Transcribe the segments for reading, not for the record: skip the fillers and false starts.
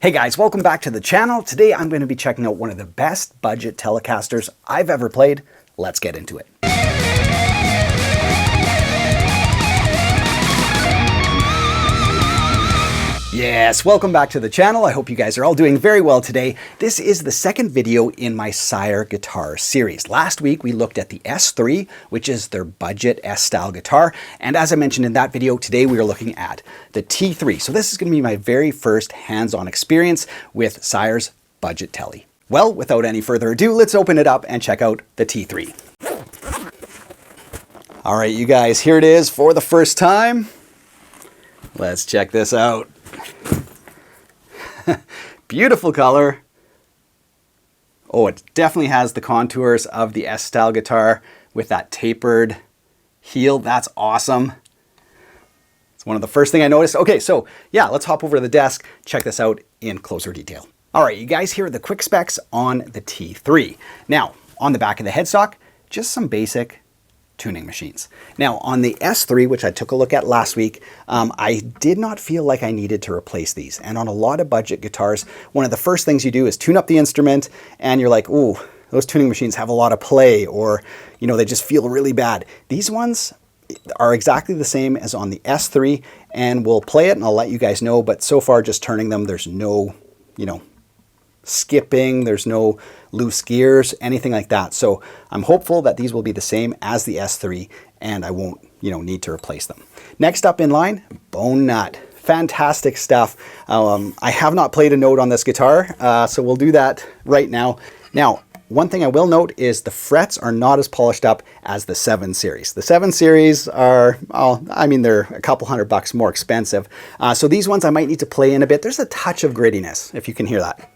Hey guys, welcome back to the channel. Today I'm going to be checking out one of the best budget Telecasters I've ever played. Let's get into it. Yes, welcome back to the channel. I hope you guys are all doing very well today. This is the second video in my Sire guitar series. Last week we looked at the S3, which is their budget S-style guitar. And as I mentioned in that video, today we are looking at the T3. So this is going to be my very first hands-on experience with Sire's budget Tele. Well, without any further ado, let's open it up and check out the T3. All right, you guys, here it is for the first time. Let's check this out. Beautiful color. Oh, it definitely has the contours of the S-style guitar with that tapered heel. That's awesome. It's one of the first thing I noticed. Okay, so yeah, let's hop over to the desk, check this out in closer detail. All right, you guys, here are the quick specs on the T3. Now, on the back of the headstock, just some basic tuning machines. Now on the S3, which I took a look at last week, I did not feel like I needed to replace these. And on a lot of budget guitars, one of the first things you do is tune up the instrument and you're like, ooh, those tuning machines have a lot of play, or, you know, they just feel really bad. These ones are exactly the same as on the S3, and we'll play it and I'll let you guys know, but so far just turning them, there's no, you know, skipping, there's no loose gears, anything like that. So I'm hopeful that these will be the same as the S3 and I won't, you know, need to replace them. Next up in line, bone nut. Fantastic stuff. I have not played a note on this guitar, so we'll do that right now. Now, one thing I will note is the frets are not as polished up as the 7 series. The 7 series are, well, I mean, they're a couple $100 more expensive. So these ones I might need to play in a bit. There's a touch of grittiness, if you can hear that.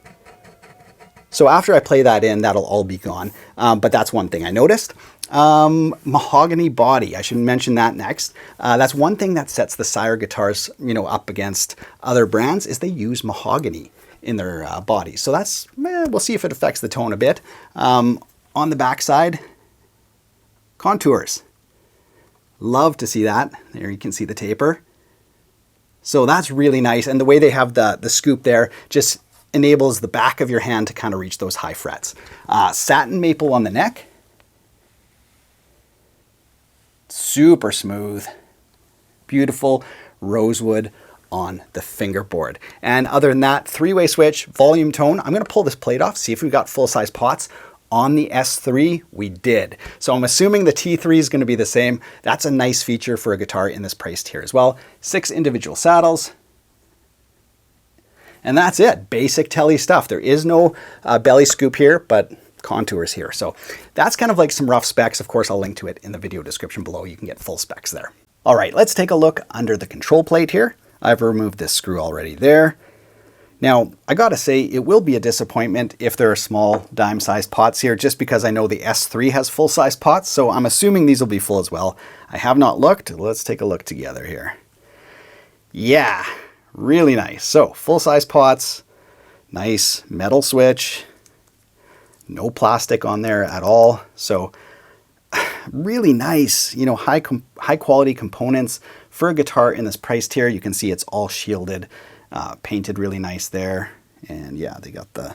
So after I play that in, that'll all be gone. But that's one thing I noticed. Mahogany body, I should mention that next. That's one thing that sets the Sire guitars, you know, up against other brands, is they use mahogany in their bodies. So that's, we'll see if it affects the tone a bit. On the back side, contours. Love to see that. There you can see the taper. So that's really nice. And the way they have the scoop there just enables the back of your hand to kind of reach those high frets. Satin maple on the neck. Super smooth. Beautiful rosewood on the fingerboard. And other than that, 3-way switch, volume tone. I'm going to pull this plate off, see if we've got full-size pots. On the S3, we did. So I'm assuming the T3 is going to be the same. That's a nice feature for a guitar in this price tier as well. 6 individual saddles. And that's it, basic Tele stuff. There is no belly scoop here, but contours here. So that's kind of like some rough specs. Of course, I'll link to it in the video description below. You can get full specs there. All right, let's take a look under the control plate here. I've removed this screw already there. Now, I gotta say, it will be a disappointment if there are small dime-sized pots here, just because I know the S3 has full-size pots, so I'm assuming these will be full as well. I have not looked. Let's take a look together here. Yeah. Really nice. So full-size pots, nice metal switch, no plastic on there at all. So really nice, you know, high quality components for a guitar in this price tier. You can see it's all shielded, painted really nice there. And yeah, they got the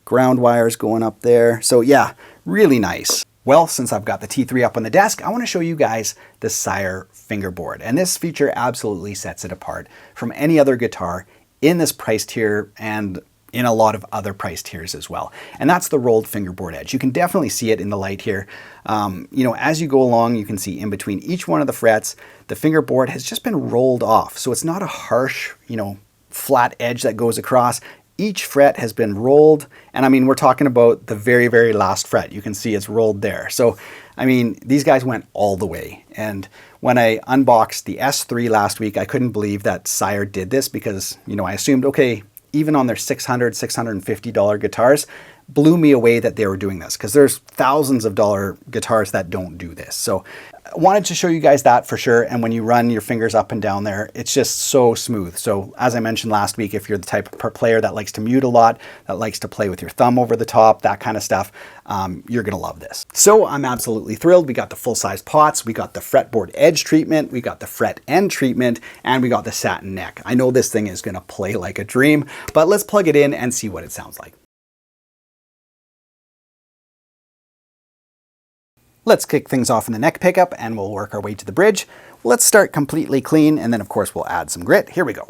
ground wires going up there. So yeah, really nice. Well, since I've got the T3 up on the desk, I want to show you guys the Sire Fingerboard. And this feature absolutely sets it apart from any other guitar in this price tier and in a lot of other price tiers as well. And that's the rolled fingerboard edge. You can definitely see it in the light here. You know, as you go along, you can see in between each one of the frets, the fingerboard has just been rolled off. So it's not a harsh, you know, flat edge that goes across. Each fret has been rolled, and I mean, we're talking about the very, very last fret. You can see it's rolled there. So, I mean, these guys went all the way. And when I unboxed the S3 last week, I couldn't believe that Sire did this because, you know, I assumed, okay, even on their $600, $650 guitars, blew me away that they were doing this, because there's thousands of dollar guitars that don't do this. So I wanted to show you guys that for sure. And when you run your fingers up and down there, it's just so smooth. So as I mentioned last week, if you're the type of player that likes to mute a lot, that likes to play with your thumb over the top, that kind of stuff, you're gonna love this. So I'm absolutely thrilled. We got the full-size pots, we got the fretboard edge treatment, we got the fret end treatment, and we got the satin neck. I know this thing is gonna play like a dream, but let's plug it in and see what it sounds like. Let's kick things off in the neck pickup and we'll work our way to the bridge. Let's start completely clean, and then of course we'll add some grit. Here we go.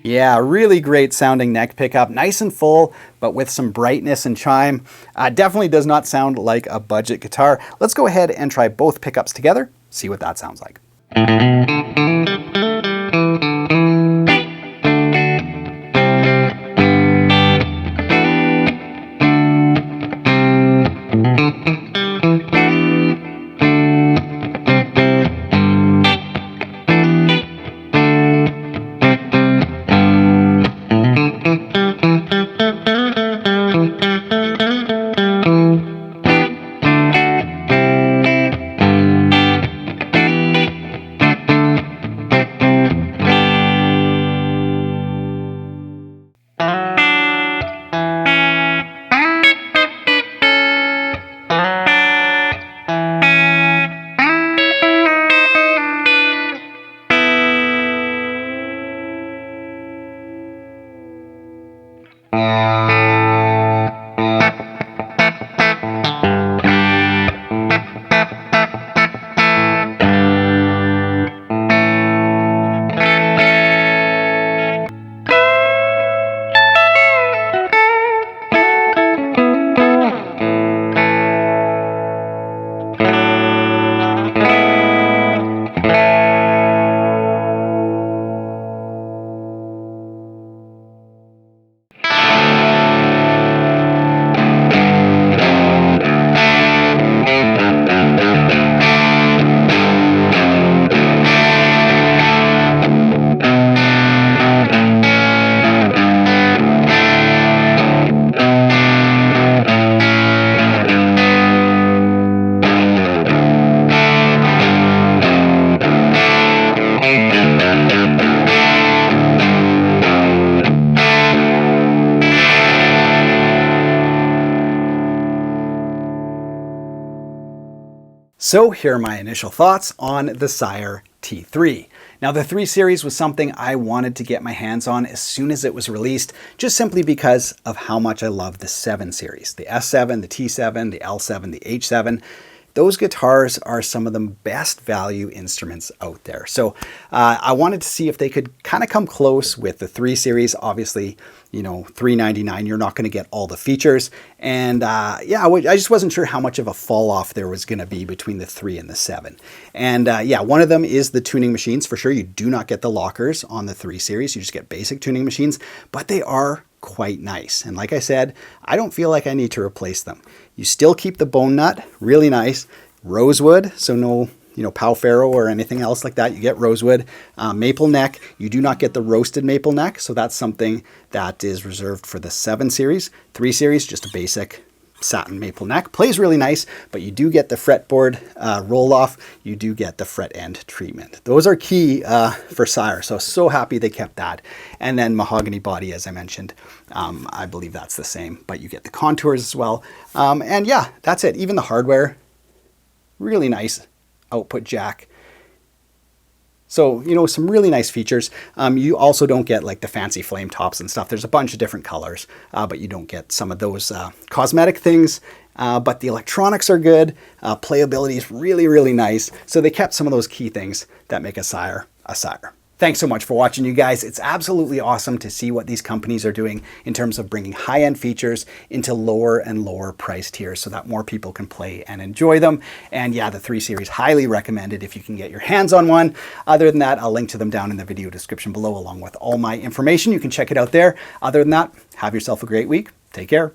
Yeah, really great sounding neck pickup, nice and full, but with some brightness and chime. Definitely does not sound like a budget guitar. Let's go ahead and try both pickups together, see what that sounds like. So here are my initial thoughts on the Sire T3. Now the 3 Series was something I wanted to get my hands on as soon as it was released, just simply because of how much I love the 7 Series. The S7, the T7, the L7, the H7. Those guitars are some of the best value instruments out there. So I wanted to see if they could kind of come close with the 3 Series. Obviously, you know, $399, you're not going to get all the features. And yeah, I just wasn't sure how much of a fall off there was going to be between the 3 and the 7. And yeah, one of them is the tuning machines for sure. You do not get the lockers on the 3 Series. You just get basic tuning machines, but they are quite nice. And like I said, I don't feel like I need to replace them. You still keep the bone nut, really nice. Rosewood, so no, you know, Pau Ferro or anything else like that. You get rosewood. Maple neck, you do not get the roasted maple neck, so that's something that is reserved for the 7 Series. 3 Series, just a basic satin maple neck. Plays really nice, but you do get the fretboard roll off. You do get the fret end treatment. Those are key for Sire, so happy they kept that. And then mahogany body, as I mentioned, I believe that's the same, but you get the contours as well. And yeah, that's it. Even the hardware, really nice output jack. So, you know, some really nice features. You also don't get like the fancy flame tops and stuff. There's a bunch of different colors, but you don't get some of those cosmetic things. But the electronics are good. Playability is really, really nice. So they kept some of those key things that make a Sire a sire. Thanks so much for watching, you guys. It's absolutely awesome to see what these companies are doing in terms of bringing high-end features into lower and lower price tiers so that more people can play and enjoy them. And yeah, the 3 Series, highly recommended if you can get your hands on one. Other than that, I'll link to them down in the video description below along with all my information. You can check it out there. Other than that, have yourself a great week. Take care.